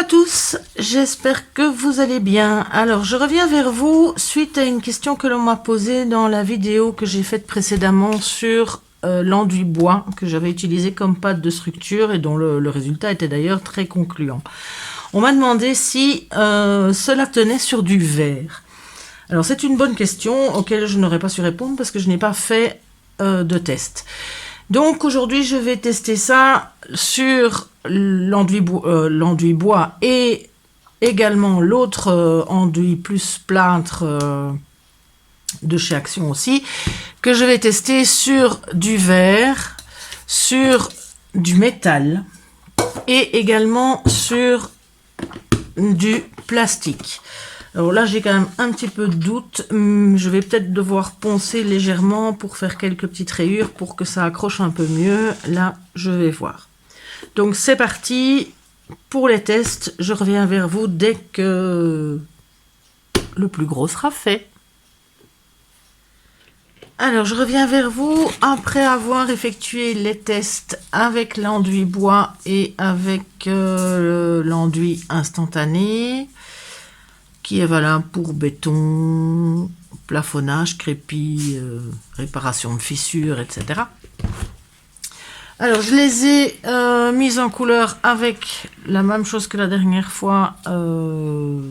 tous, j'espère que vous allez bien. Alors, je reviens vers vous suite à une question que l'on m'a posée dans la vidéo que j'ai faite précédemment sur l'enduit bois que j'avais utilisé comme pâte de structure et dont le résultat était d'ailleurs très concluant. On m'a demandé si cela tenait sur du verre. Alors, c'est une bonne question auquel je n'aurais pas su répondre parce que je n'ai pas fait de test. Donc aujourd'hui je vais tester ça sur l'enduit bois et également l'autre enduit plus plâtre de chez Action aussi, que je vais tester sur du verre, sur du métal et également sur du plastique. Alors là, j'ai quand même un petit peu de doute. Je vais peut-être devoir poncer légèrement pour faire quelques petites rayures pour que ça accroche un peu mieux. Là, je vais voir. Donc, c'est parti pour les tests. Je reviens vers vous dès que le plus gros sera fait. Alors, je reviens vers vous après avoir effectué les tests avec l'enduit bois et avec l'enduit instantané, qui est valable pour béton, plafonnage, crépi, réparation de fissures, etc. Alors, je les ai mises en couleur avec la même chose que la dernière fois, de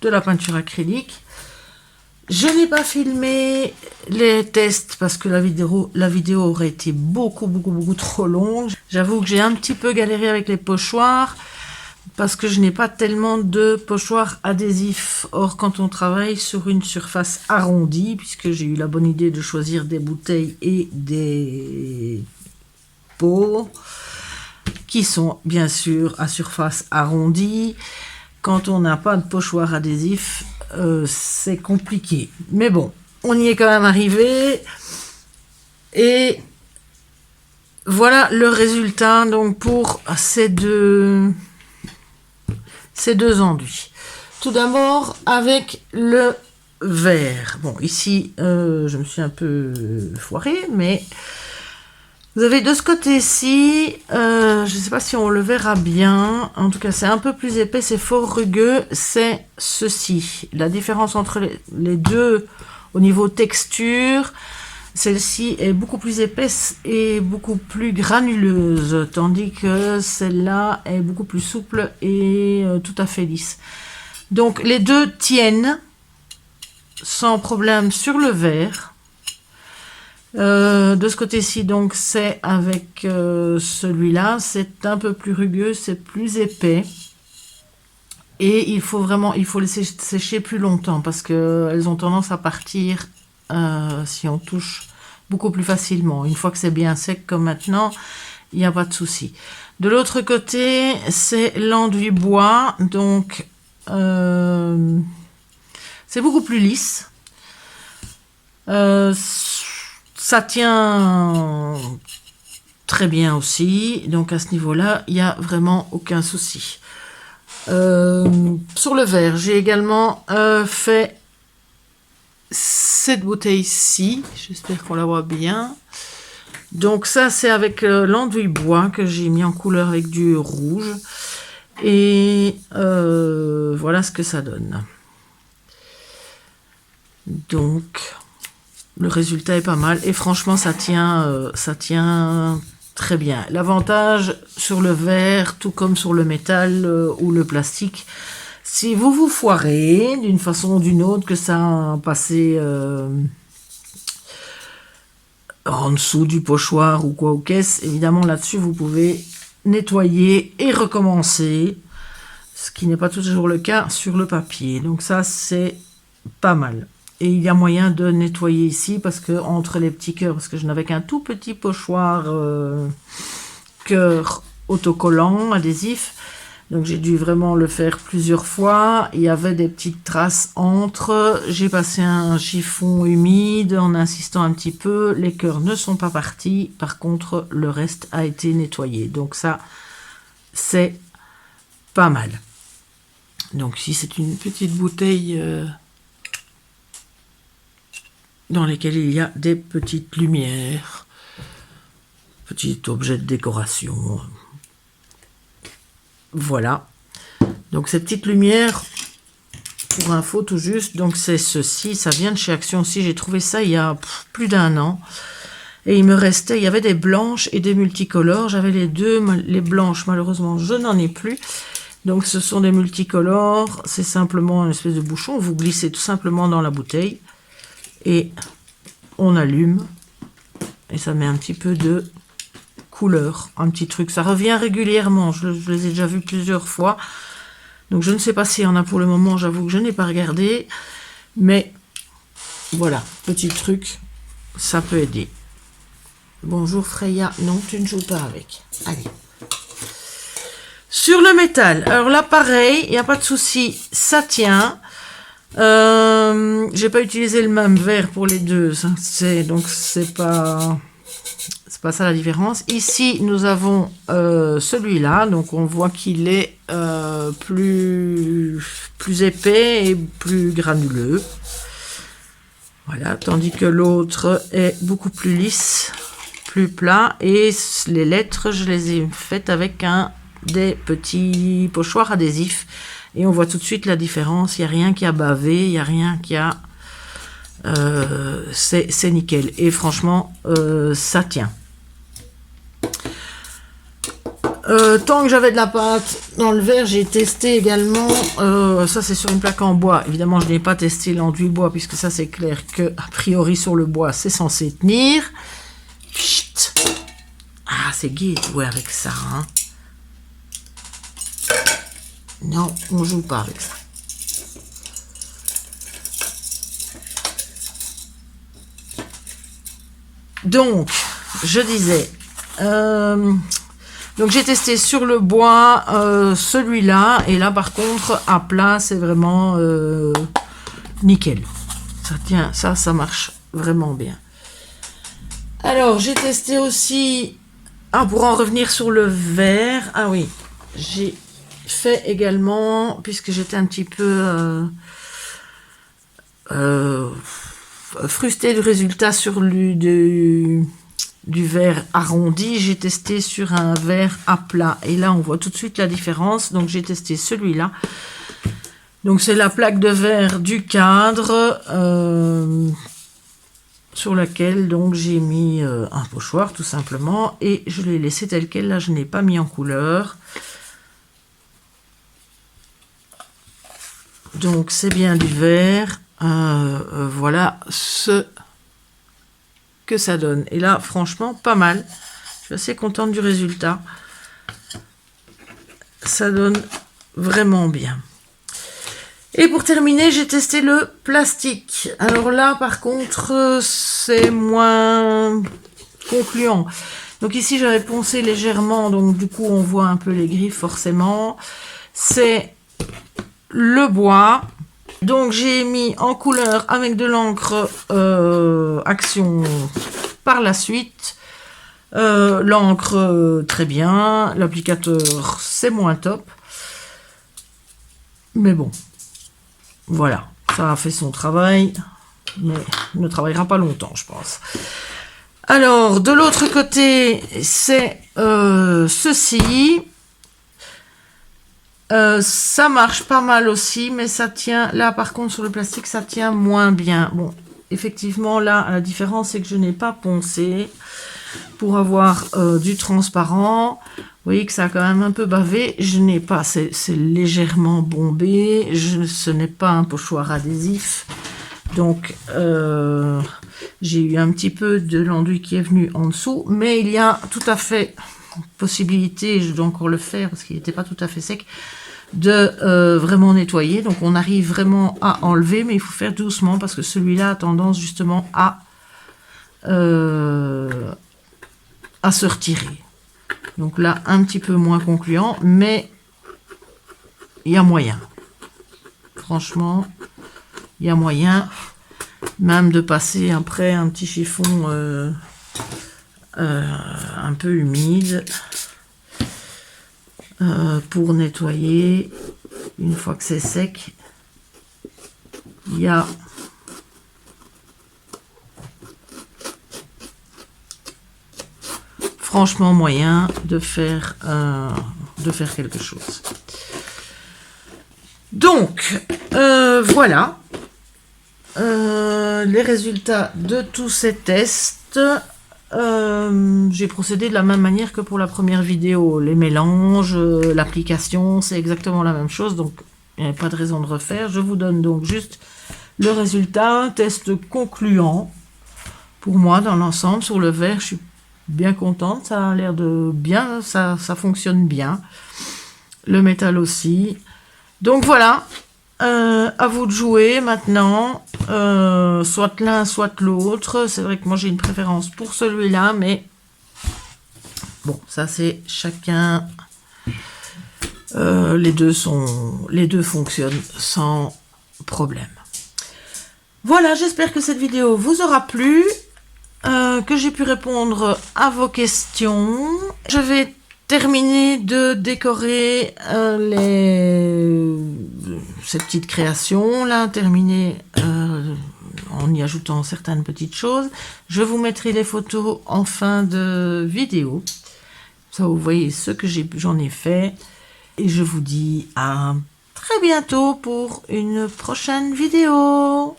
la peinture acrylique. Je n'ai pas filmé les tests parce que la vidéo aurait été beaucoup trop longue. J'avoue que j'ai un petit peu galéré avec les pochoirs, parce que je n'ai pas tellement de pochoirs adhésifs. Or, quand on travaille sur une surface arrondie, puisque j'ai eu la bonne idée de choisir des bouteilles et des pots, qui sont bien sûr à surface arrondie, quand on n'a pas de pochoir adhésif, c'est compliqué. Mais bon, on y est quand même arrivé. Et voilà le résultat donc pour ces deux enduits. Tout d'abord avec le verre. Bon, ici, je me suis un peu foirée, mais vous avez de ce côté-ci, je ne sais pas si on le verra bien, en tout cas c'est un peu plus épais, c'est fort rugueux, c'est ceci. La différence entre les deux au niveau texture, celle-ci est beaucoup plus épaisse et beaucoup plus granuleuse, tandis que celle-là est beaucoup plus souple et tout à fait lisse. Donc les deux tiennent sans problème sur le verre. De ce côté-ci, donc c'est avec celui-là, c'est un peu plus rugueux, c'est plus épais. Et il faut laisser sécher plus longtemps parce qu'elles ont tendance à partir si on touche beaucoup plus facilement. Une fois que c'est bien sec comme maintenant, il n'y a pas de souci. De l'autre côté, c'est l'enduit bois, donc c'est beaucoup plus lisse. Ça tient très bien aussi, donc à ce niveau-là, il n'y a vraiment aucun souci. Sur le verre, j'ai également fait cette bouteille-ci, j'espère qu'on la voit bien. Donc ça, c'est avec l'enduit bois que j'ai mis en couleur avec du rouge. Et voilà ce que ça donne. Donc le résultat est pas mal et franchement ça tient très bien. L'avantage sur le verre, tout comme sur le métal ou le plastique, si vous vous foirez d'une façon ou d'une autre, que ça a passé en dessous du pochoir ou quoi ou qu'est-ce, évidemment là-dessus vous pouvez nettoyer et recommencer, ce qui n'est pas toujours le cas sur le papier. Donc ça c'est pas mal. Et il y a moyen de nettoyer ici parce que entre les petits cœurs, parce que je n'avais qu'un tout petit pochoir cœur autocollant adhésif, donc j'ai dû vraiment le faire plusieurs fois. Il y avait des petites traces entre, j'ai passé un chiffon humide en insistant un petit peu, les cœurs ne sont pas partis, par contre le reste a été nettoyé, donc ça c'est pas mal. Donc si c'est une petite bouteille dans lesquelles il y a des petites lumières, petits objets de décoration. Voilà. Donc ces petites lumières, pour info tout juste, donc c'est ceci, ça vient de chez Action aussi, j'ai trouvé ça il y a plus d'1 an. Et il me restait, il y avait des blanches et des multicolores, j'avais les deux, les blanches malheureusement je n'en ai plus. Donc ce sont des multicolores, c'est simplement une espèce de bouchon, vous glissez tout simplement dans la bouteille et on allume et ça met un petit peu de couleur, un petit truc, ça revient régulièrement, je les ai déjà vus plusieurs fois. Donc je ne sais pas s'il y en a pour le moment, j'avoue que je n'ai pas regardé. Mais voilà, petit truc, ça peut aider. Bonjour Freya, non tu ne joues pas avec. Allez. Sur le métal, alors là pareil, il n'y a pas de souci, ça tient. J'ai pas utilisé le même verre pour les deux, donc c'est pas ça la différence. Ici, nous avons celui-là, donc on voit qu'il est plus épais et plus granuleux. Voilà, tandis que l'autre est beaucoup plus lisse, plus plat. Et les lettres, je les ai faites avec des petits pochoirs adhésifs. Et on voit tout de suite la différence. Il n'y a rien qui a bavé, il n'y a rien qui a... c'est nickel. Et franchement, ça tient. Tant que j'avais de la pâte dans le verre, j'ai testé également, ça c'est sur une plaque en bois, évidemment je n'ai pas testé l'enduit bois puisque ça c'est clair que a priori sur le bois c'est censé tenir. Chut. Ah c'est gai de jouer avec ça hein. Non, on joue pas avec ça. Donc je disais donc j'ai testé sur le bois celui-là et là par contre à plat c'est vraiment nickel, ça tient, ça marche vraiment bien. Alors j'ai testé aussi, pour en revenir sur le verre, ah oui, j'ai fait également, puisque j'étais un petit peu frustrée du résultat sur du verre arrondi, j'ai testé sur un verre à plat et là on voit tout de suite la différence. Donc j'ai testé celui-là, donc c'est la plaque de verre du cadre sur laquelle donc j'ai mis un pochoir tout simplement et je l'ai laissé tel quel. Là je n'ai pas mis en couleur, donc c'est bien du verre. Voilà ce que ça donne. Et là, franchement, pas mal. Je suis assez contente du résultat. Ça donne vraiment bien. Et pour terminer, j'ai testé le plastique. Alors là, par contre, c'est moins concluant. Donc ici, j'avais poncé légèrement. Donc du coup, on voit un peu les griffes, forcément. C'est le bois. Donc j'ai mis en couleur avec de l'encre Action par la suite. L'encre très bien, l'applicateur c'est moins top. Mais bon, voilà, ça a fait son travail, mais il ne travaillera pas longtemps je pense. Alors de l'autre côté c'est ceci. Ça marche pas mal aussi, mais ça tient, là par contre sur le plastique ça tient moins bien. Bon, effectivement là la différence c'est que je n'ai pas poncé pour avoir du transparent. Vous voyez que ça a quand même un peu bavé, je n'ai pas, c'est légèrement bombé, ce n'est pas un pochoir adhésif, donc j'ai eu un petit peu de l'enduit qui est venu en dessous, mais il y a tout à fait possibilité, je dois encore le faire parce qu'il n'était pas tout à fait sec, de vraiment nettoyer. Donc on arrive vraiment à enlever, mais il faut faire doucement parce que celui-là a tendance justement à se retirer. Donc là un petit peu moins concluant, mais il y a moyen, franchement il y a moyen même de passer après un petit chiffon un peu humide pour nettoyer. Une fois que c'est sec, il y a franchement moyen de faire quelque chose. Donc, voilà les résultats de tous ces tests. J'ai procédé de la même manière que pour la première vidéo. Les mélanges, l'application, c'est exactement la même chose, donc il n'y a pas de raison de refaire. Je vous donne donc juste le résultat, un test concluant. Pour moi, dans l'ensemble, sur le verre, je suis bien contente. Ça a l'air de bien, ça fonctionne bien. Le métal aussi. Donc voilà, à vous de jouer maintenant. Soit l'un, soit l'autre. C'est vrai que moi, j'ai une préférence pour celui-là, mais bon, ça c'est chacun. Les deux fonctionnent sans problème. Voilà, j'espère que cette vidéo vous aura plu. Que j'ai pu répondre à vos questions. Je vais terminer de décorer ces petites créations là, terminer en y ajoutant certaines petites choses. Je vous mettrai les photos en fin de vidéo. Ça, vous voyez ce que j'en ai fait. Et je vous dis à très bientôt pour une prochaine vidéo.